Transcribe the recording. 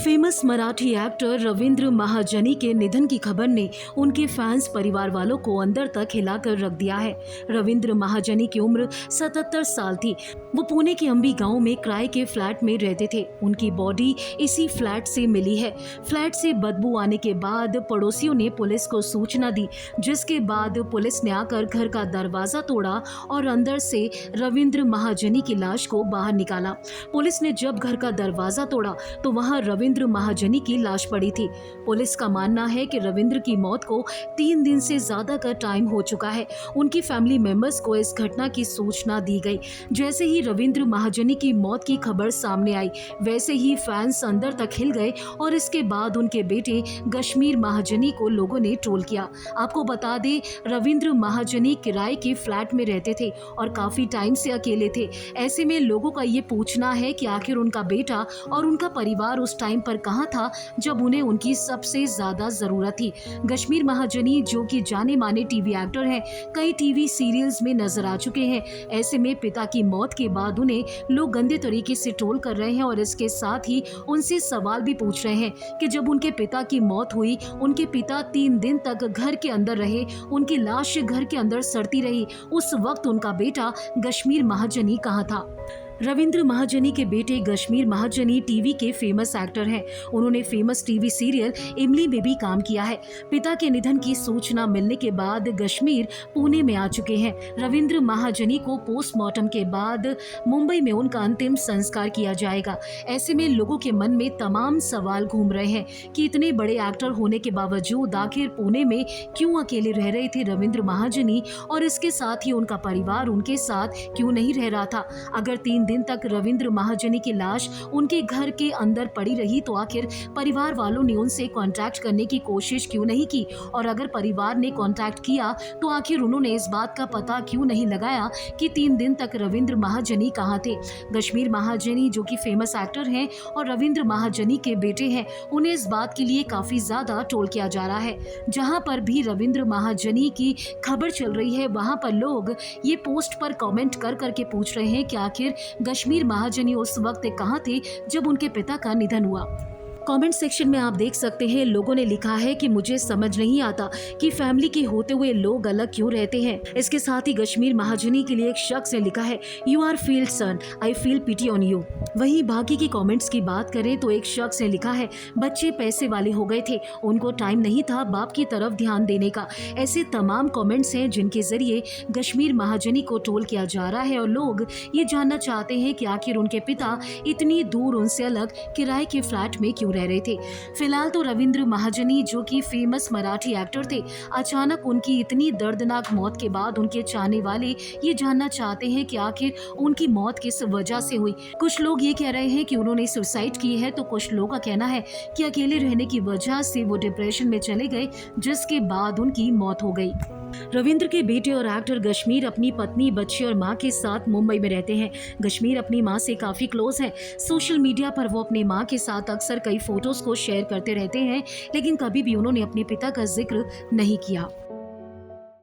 Famous Marathi actor Ravindra महाजनी के निधन की खबर ने उनके फैंस परिवार वालों को अंदर तक हिलाकर रख दिया है। रविंद्र महाजनी की उम्र 77 साल थी। वो पुणे के अंबी गांव में किराए के फ्लैट में रहते थे। उनकी बॉडी इसी फ्लैट से मिली है। फ्लैट से बदबू आने के बाद पड़ोसियों ने पुलिस को सूचना दी, जिसके बाद पुलिस ने आकर घर का दरवाजा तोड़ा और अंदर से रविंद्र महाजनी की लाश को बाहर निकाला। पुलिस ने जब घर का दरवाजा तोड़ा तो वहां रविंद्र महाजनी की लाश पड़ी थी। पुलिस का मानना है कि रविंद्र की मौत को 3 दिन से ज्यादा का टाइम हो चुका है। उनकी फैमिली मेंबर्स को इस घटना की सूचना दी गई। जैसे ही रविंद्र महाजनी की मौत की खबर सामने आई, वैसे ही फैंस अंदर तक हिल गए और इसके बाद उनके बेटे कश्मीर महाजनी को लोगों ने ट्रोल किया। आपको बता दें, रविंद्र महाजनी किराए के फ्लैट में रहते थे और काफी टाइम से अकेले थे। ऐसे में लोगों का ये पूछना है कि आखिर उनका बेटा और उनका परिवार उस टाइम पर कहां था जब उन्हें उनकी सबसे ज्यादा जरूरत थी। कश्मीर महाजनी जो कि जाने माने टीवी एक्टर हैं, कई टीवी सीरियल्स में नजर आ चुके हैं। ऐसे में पिता की मौत के बाद उन्हें लोग गंदे तरीके से ट्रोल कर रहे हैं और इसके साथ ही उनसे सवाल भी पूछ रहे हैं कि जब उनके पिता की मौत हुई, उनके पिता 3 दिन तक घर के अंदर रहे, उनकी लाश घर के अंदर सड़ती रही, उस वक्त उनका बेटा कश्मीर महाजनी कहां था। रविंद्र महाजनी के बेटे कश्मीर महाजनी टीवी के फेमस एक्टर हैं। उन्होंने फेमस टीवी सीरियल इमली में भी काम किया है। पिता के निधन की सूचना मिलने के बाद कश्मीर पुणे में आ चुके हैं। रविंद्र महाजनी को पोस्टमार्टम के बाद मुंबई में उनका अंतिम संस्कार किया जाएगा। ऐसे में लोगों के मन में तमाम सवाल घूम रहे हैं कि इतने बड़े एक्टर होने के बावजूद आखिर पुणे में क्यों अकेले रह रहे थे रविंद्र महाजनी, और इसके साथ ही उनका परिवार उनके साथ क्यों नहीं रह रहा था। अगर 3 दिन तक रविंद्र महाजनी की लाश उनके घर के अंदर पड़ी रही तो आखिर परिवार वालों ने उनसे कांटेक्ट करने की कोशिश क्यों नहीं की, और अगर परिवार ने कांटेक्ट किया तो आखिर उन्होंने इस बात का पता क्यों नहीं लगाया कि 3 दिन तक रविंद्र महाजनी कहां थे। कश्मीर महाजनी जो कि फेमस एक्टर हैं और रविंद्र महाजनी के बेटे हैं, उन्हें इस बात के लिए काफी ज्यादा ट्रोल किया जा रहा है। जहां पर भी रविंद्र महाजनी की खबर चल रही है, वहां पर लोग ये पोस्ट पर कमेंट कर करके पूछ रहे हैं कि आखिर कश्मीर महाजनी उस वक्त कहां थे जब उनके पिता का निधन हुआ। कमेंट सेक्शन में आप देख सकते हैं, लोगों ने लिखा है कि मुझे समझ नहीं आता कि फैमिली के होते हुए लोग अलग क्यों रहते हैं। इसके साथ ही कश्मीर महाजनी के लिए एक शख्स ने लिखा है, you are feel son, I feel pity on you. वहीं बाकी की कमेंट्स की बात करें तो एक शख्स ने लिखा है, बच्चे पैसे वाले हो गए थे, उनको टाइम नहीं था बाप की तरफ ध्यान देने का। ऐसे तमाम कमेंट्स हैं जिनके जरिए कश्मीर महाजनी को ट्रोल किया जा रहा है और लोग ये जानना चाहते हैं कि आखिर उनके पिता इतनी दूर उनसे अलग किराए के फ्लैट में क्यों रह रहे थे। फिलहाल तो रविंद्र महाजनी जो कि फेमस मराठी एक्टर थे, अचानक उनकी इतनी दर्दनाक मौत के बाद उनके चाहने वाले ये जानना चाहते हैं कि आखिर उनकी मौत किस वजह से हुई। कुछ लोग ये कह रहे हैं कि उन्होंने सुसाइड की है, तो कुछ लोगों का कहना है कि अकेले रहने की वजह से वो डिप्रेशन में चले गए, जिसके बाद उनकी मौत हो गई। रविंद्र के बेटे और एक्टर कश्मीर अपनी पत्नी, बच्चे और मां के साथ मुंबई में रहते हैं। कश्मीर अपनी मां से काफी क्लोज है। सोशल मीडिया पर वो अपनी मां के साथ अक्सर कई फोटोज को शेयर करते रहते हैं, लेकिन कभी भी उन्होंने अपने पिता का जिक्र नहीं किया।